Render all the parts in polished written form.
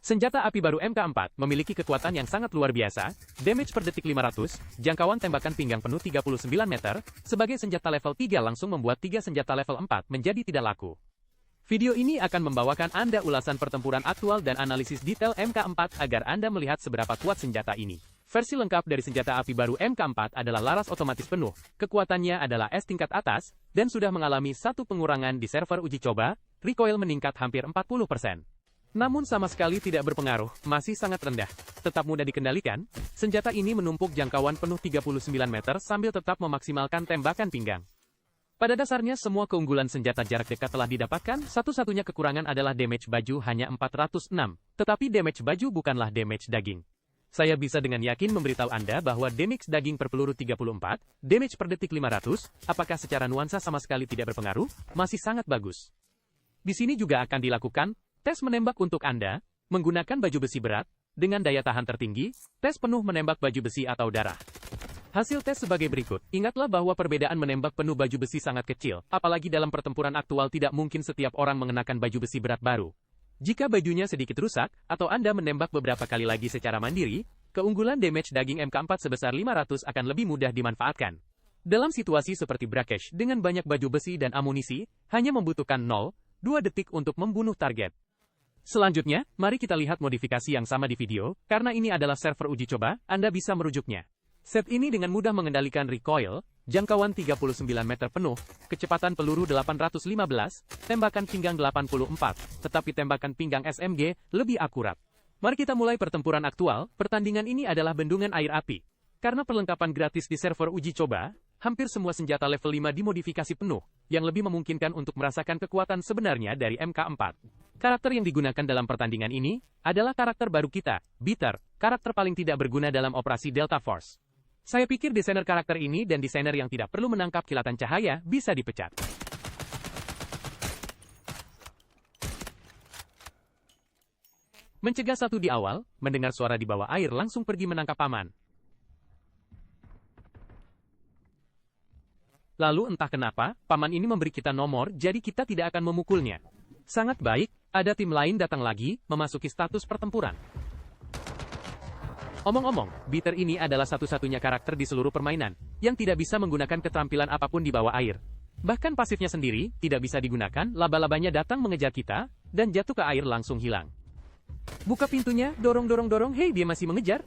Senjata api baru MK4 memiliki kekuatan yang sangat luar biasa, damage per detik 500, jangkauan tembakan pinggang penuh 39 meter, sebagai senjata level 3 langsung membuat 3 senjata level 4 menjadi tidak laku. Video ini akan membawakan Anda ulasan pertempuran aktual dan analisis detail MK4 agar Anda melihat seberapa kuat senjata ini. Versi lengkap dari senjata api baru MK4 adalah laras otomatis penuh, kekuatannya adalah S tingkat atas, dan sudah mengalami satu pengurangan di server uji coba, recoil meningkat hampir 40%. Namun sama sekali tidak berpengaruh, masih sangat rendah. Tetap mudah dikendalikan, senjata ini menumpuk jangkauan penuh 39 meter sambil tetap memaksimalkan tembakan pinggang. Pada dasarnya semua keunggulan senjata jarak dekat telah didapatkan, satu-satunya kekurangan adalah damage baju hanya 406, tetapi damage baju bukanlah damage daging. Saya bisa dengan yakin memberitahu Anda bahwa damage daging per peluru 34, damage per detik 500, apakah secara nuansa sama sekali tidak berpengaruh, masih sangat bagus. Di sini juga akan dilakukan tes menembak untuk Anda, menggunakan baju besi berat, dengan daya tahan tertinggi, tes penuh menembak baju besi atau darah. Hasil tes sebagai berikut, ingatlah bahwa perbedaan menembak penuh baju besi sangat kecil, apalagi dalam pertempuran aktual tidak mungkin setiap orang mengenakan baju besi berat baru. Jika bajunya sedikit rusak, atau Anda menembak beberapa kali lagi secara mandiri, keunggulan damage daging MK4 sebesar 500 akan lebih mudah dimanfaatkan. Dalam situasi seperti Brakesh dengan banyak baju besi dan amunisi, hanya membutuhkan 0,2 detik untuk membunuh target. Selanjutnya, mari kita lihat modifikasi yang sama di video, karena ini adalah server uji coba, Anda bisa merujuknya. Set ini dengan mudah mengendalikan recoil, jangkauan 39 meter penuh, kecepatan peluru 815, tembakan pinggang 84, tetapi tembakan pinggang SMG lebih akurat. Mari kita mulai pertempuran aktual, pertandingan ini adalah bendungan air api. Karena perlengkapan gratis di server uji coba, hampir semua senjata level 5 dimodifikasi penuh, yang lebih memungkinkan untuk merasakan kekuatan sebenarnya dari MK4. Karakter yang digunakan dalam pertandingan ini adalah karakter baru kita, Bitter, karakter paling tidak berguna dalam operasi Delta Force. Saya pikir desainer karakter ini dan desainer yang tidak perlu menangkap kilatan cahaya bisa dipecat. Mencegah satu di awal, mendengar suara di bawah air langsung pergi menangkap paman. Lalu entah kenapa, paman ini memberi kita nomor jadi kita tidak akan memukulnya. Sangat baik, ada tim lain datang lagi, memasuki status pertempuran. Omong-omong, Bitter ini adalah satu-satunya karakter di seluruh permainan, yang tidak bisa menggunakan keterampilan apapun di bawah air. Bahkan pasifnya sendiri, tidak bisa digunakan, laba-labanya datang mengejar kita, dan jatuh ke air langsung hilang. Buka pintunya, dorong, hei dia masih mengejar.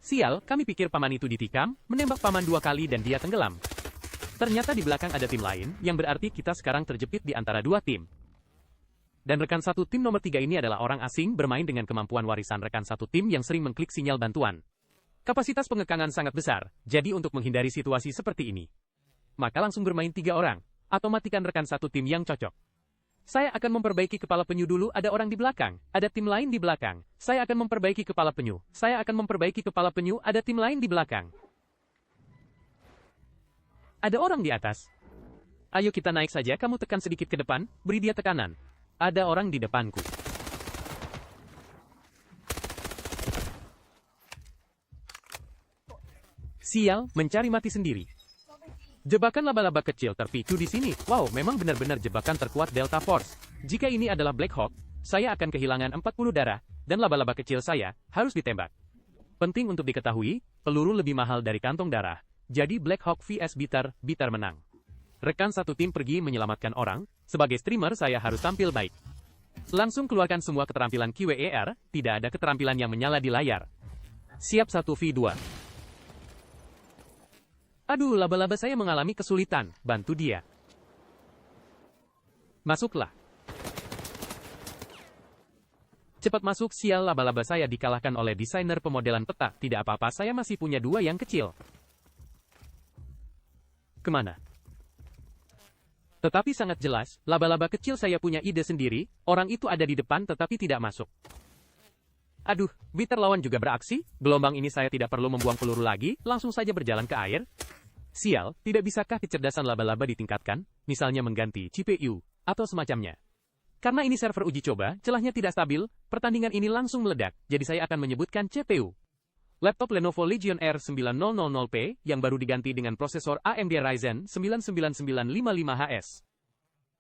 Sial, kami pikir paman itu ditikam, menembak paman 2 kali dan dia tenggelam. Ternyata di belakang ada tim lain, yang berarti kita sekarang terjepit di antara 2 tim. Dan rekan satu tim nomor 3 ini adalah orang asing bermain dengan kemampuan warisan rekan satu tim yang sering mengklik sinyal bantuan. Kapasitas pengekangan sangat besar, jadi untuk menghindari situasi seperti ini, maka langsung bermain 3 orang, atau matikan rekan satu tim yang cocok. Saya akan memperbaiki kepala penyu dulu, ada orang di belakang, ada tim lain di belakang. Saya akan memperbaiki kepala penyu, saya akan memperbaiki kepala penyu, ada tim lain di belakang. Ada orang di atas. Ayo kita naik saja, kamu tekan sedikit ke depan, beri dia tekanan. Ada orang di depanku. Sial, mencari mati sendiri. Jebakan laba-laba kecil terpicu di sini. Wow, memang benar-benar jebakan terkuat Delta Force. Jika ini adalah Black Hawk, saya akan kehilangan 40 darah, dan laba-laba kecil saya harus ditembak. Penting untuk diketahui, peluru lebih mahal dari kantong darah. Jadi Black Hawk vs Bitter, Bitter menang. Rekan satu tim pergi menyelamatkan orang, sebagai streamer saya harus tampil baik. Langsung keluarkan semua keterampilan QWER, tidak ada keterampilan yang menyala di layar. Siap 1v2. Aduh, laba-laba saya mengalami kesulitan, bantu dia. Masuklah. Cepat masuk, sial, laba-laba saya dikalahkan oleh desainer pemodelan peta, tidak apa-apa, saya masih punya 2 yang kecil. Kemana? Tetapi sangat jelas, laba-laba kecil saya punya ide sendiri, orang itu ada di depan tetapi tidak masuk. Aduh, Bitter lawan juga beraksi, gelombang ini saya tidak perlu membuang peluru lagi, langsung saja berjalan ke air. Sial, tidak bisakah kecerdasan laba-laba ditingkatkan, misalnya mengganti CPU, atau semacamnya. Karena ini server uji coba, celahnya tidak stabil, pertandingan ini langsung meledak, jadi saya akan menyebutkan CPU. Laptop Lenovo Legion R9000P yang baru diganti dengan prosesor AMD Ryzen 9 9955HS.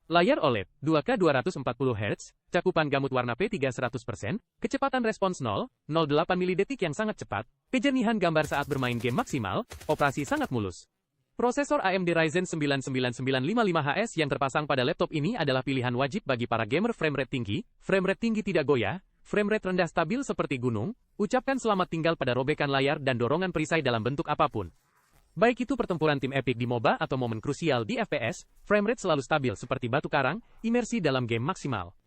Layar OLED 2K 240Hz, cakupan gamut warna P3 100%, kecepatan respons 0,08 milidetik yang sangat cepat, kejernihan gambar saat bermain game maksimal, operasi sangat mulus. Prosesor AMD Ryzen 9 9955HS yang terpasang pada laptop ini adalah pilihan wajib bagi para gamer framerate tinggi tidak goyah, framerate rendah stabil seperti gunung, ucapkan selamat tinggal pada robekan layar dan dorongan perisai dalam bentuk apapun. Baik itu pertempuran tim epic di MOBA atau momen krusial di FPS, framerate selalu stabil seperti batu karang, imersi dalam game maksimal.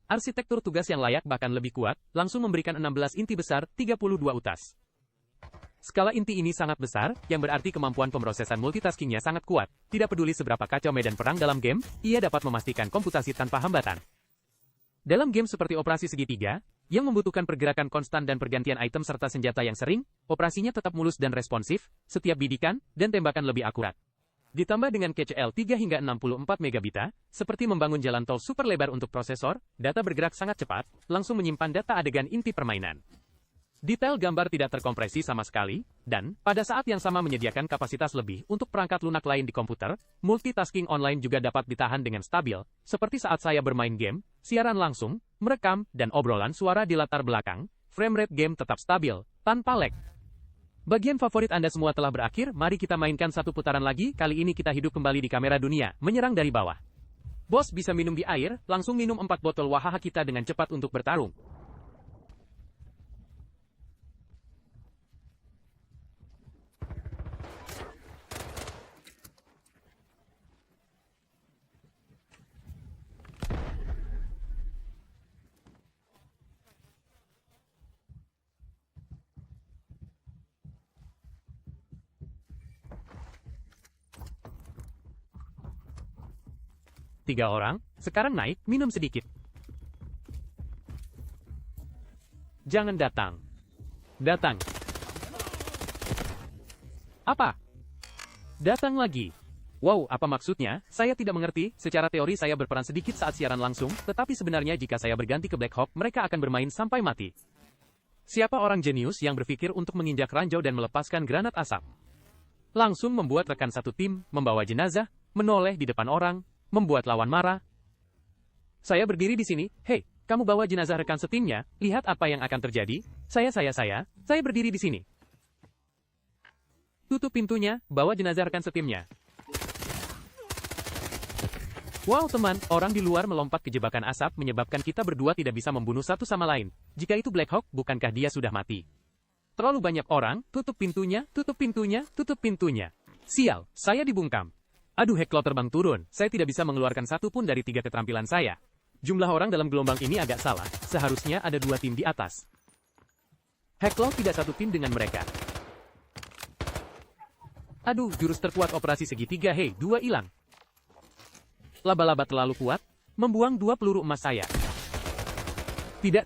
Arsitektur tugas yang layak bahkan lebih kuat, langsung memberikan 16 inti besar, 32 utas. Skala inti ini sangat besar, yang berarti kemampuan pemrosesan multitaskingnya sangat kuat. Tidak peduli seberapa kacau medan perang dalam game, ia dapat memastikan komputasi tanpa hambatan. Dalam game seperti operasi segitiga, yang membutuhkan pergerakan konstan dan pergantian item serta senjata yang sering, operasinya tetap mulus dan responsif, setiap bidikan dan tembakan lebih akurat. Ditambah dengan cache L3 hingga 64 megabita, seperti membangun jalan tol super lebar untuk prosesor, data bergerak sangat cepat, langsung menyimpan data adegan inti permainan. Detail gambar tidak terkompresi sama sekali, dan pada saat yang sama menyediakan kapasitas lebih untuk perangkat lunak lain di komputer, multitasking online juga dapat ditahan dengan stabil, seperti saat saya bermain game, siaran langsung, merekam, dan obrolan suara di latar belakang, framerate game tetap stabil, tanpa lag. Bagian favorit Anda semua telah berakhir, mari kita mainkan satu putaran lagi, kali ini kita hidup kembali di kamera dunia, menyerang dari bawah. Bos bisa minum di air, langsung minum 4 botol wahaha kita dengan cepat untuk bertarung. Tiga orang, sekarang naik, minum sedikit. Jangan datang. Datang. Apa? Datang lagi. Wow, apa maksudnya? Saya tidak mengerti, secara teori saya berperan sedikit saat siaran langsung, tetapi sebenarnya jika saya berganti ke Black Hawk, mereka akan bermain sampai mati. Siapa orang jenius yang berpikir untuk menginjak ranjau dan melepaskan granat asap? Langsung membuat rekan satu tim, membawa jenazah, menoleh di depan orang, membuat lawan marah. Saya berdiri di sini, hei, kamu bawa jenazah rekan setimnya, lihat apa yang akan terjadi. Saya berdiri di sini. Tutup pintunya, bawa jenazah rekan setimnya. Wow teman, orang di luar melompat ke jebakan asap menyebabkan kita berdua tidak bisa membunuh satu sama lain. Jika itu Black Hawk, bukankah dia sudah mati? Terlalu banyak orang, tutup pintunya, tutup pintunya, tutup pintunya. Sial, saya dibungkam. Aduh, Heklo terbang turun, saya tidak bisa mengeluarkan satu pun dari 3 keterampilan saya. Jumlah orang dalam gelombang ini agak salah, seharusnya ada 2 tim di atas. Heklo tidak satu tim dengan mereka. Aduh, jurus terkuat operasi segitiga, hei, 2 hilang. Laba-laba terlalu kuat, membuang 2 peluru emas saya. Tidak,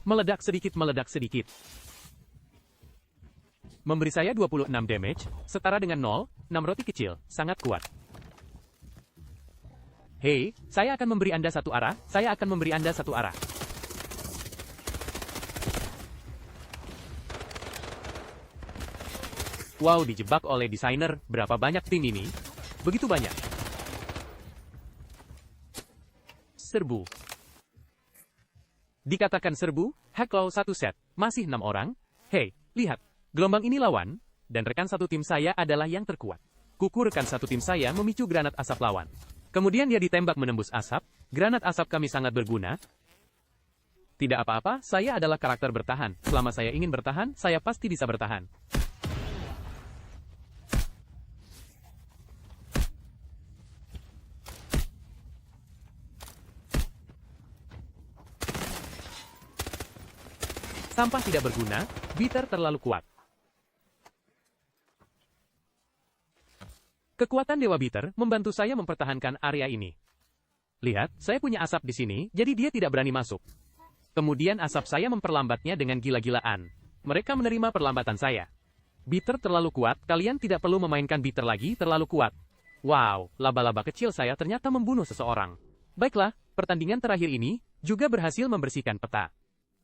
meledak sedikit. Memberi saya 26 damage, setara dengan 6 roti kecil, sangat kuat. Hei, saya akan memberi Anda satu arah, Wow, dijebak oleh desainer, berapa banyak tim ini? Begitu banyak. Serbu. Dikatakan serbu, Heklo 1 set, masih 6 orang. Hei, lihat. Gelombang ini lawan, dan rekan satu tim saya adalah yang terkuat. Kuku rekan satu tim saya memicu granat asap lawan. Kemudian dia ditembak menembus asap, granat asap kami sangat berguna. Tidak apa-apa, saya adalah karakter bertahan. Selama saya ingin bertahan, saya pasti bisa bertahan. Sampah tidak berguna, bitter terlalu kuat. Kekuatan Dewa Bitter membantu saya mempertahankan area ini. Lihat, saya punya asap di sini, jadi dia tidak berani masuk. Kemudian asap saya memperlambatnya dengan gila-gilaan. Mereka menerima perlambatan saya. Bitter terlalu kuat, kalian tidak perlu memainkan Bitter lagi, terlalu kuat. Wow, laba-laba kecil saya ternyata membunuh seseorang. Baiklah, pertandingan terakhir ini juga berhasil membersihkan peta.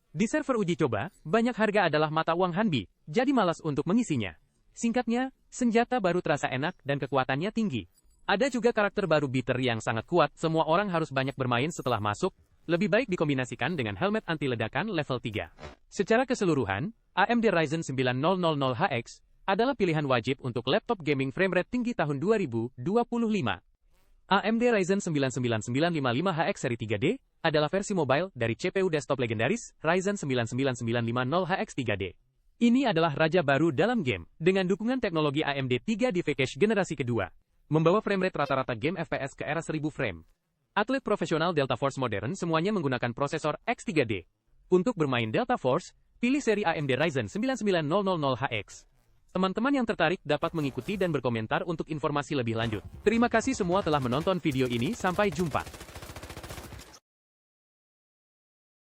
Di server uji coba, banyak harga adalah mata uang Hanbi, jadi malas untuk mengisinya. Singkatnya, senjata baru terasa enak dan kekuatannya tinggi. Ada juga karakter baru Beater yang sangat kuat, semua orang harus banyak bermain setelah masuk, lebih baik dikombinasikan dengan helmet anti ledakan level 3. Secara keseluruhan, AMD Ryzen 9000HX adalah pilihan wajib untuk laptop gaming framerate tinggi tahun 2025. AMD Ryzen 99955HX seri 3D adalah versi mobile dari CPU desktop legendaris Ryzen 99950HX 3D. Ini adalah raja baru dalam game, dengan dukungan teknologi AMD 3D V-Cache generasi kedua, membawa framerate rata-rata game FPS ke era 1000 frame. Atlet profesional Delta Force modern semuanya menggunakan prosesor X3D. Untuk bermain Delta Force, pilih seri AMD Ryzen 99000HX. Teman-teman yang tertarik dapat mengikuti dan berkomentar untuk informasi lebih lanjut. Terima kasih semua telah menonton video ini, sampai jumpa.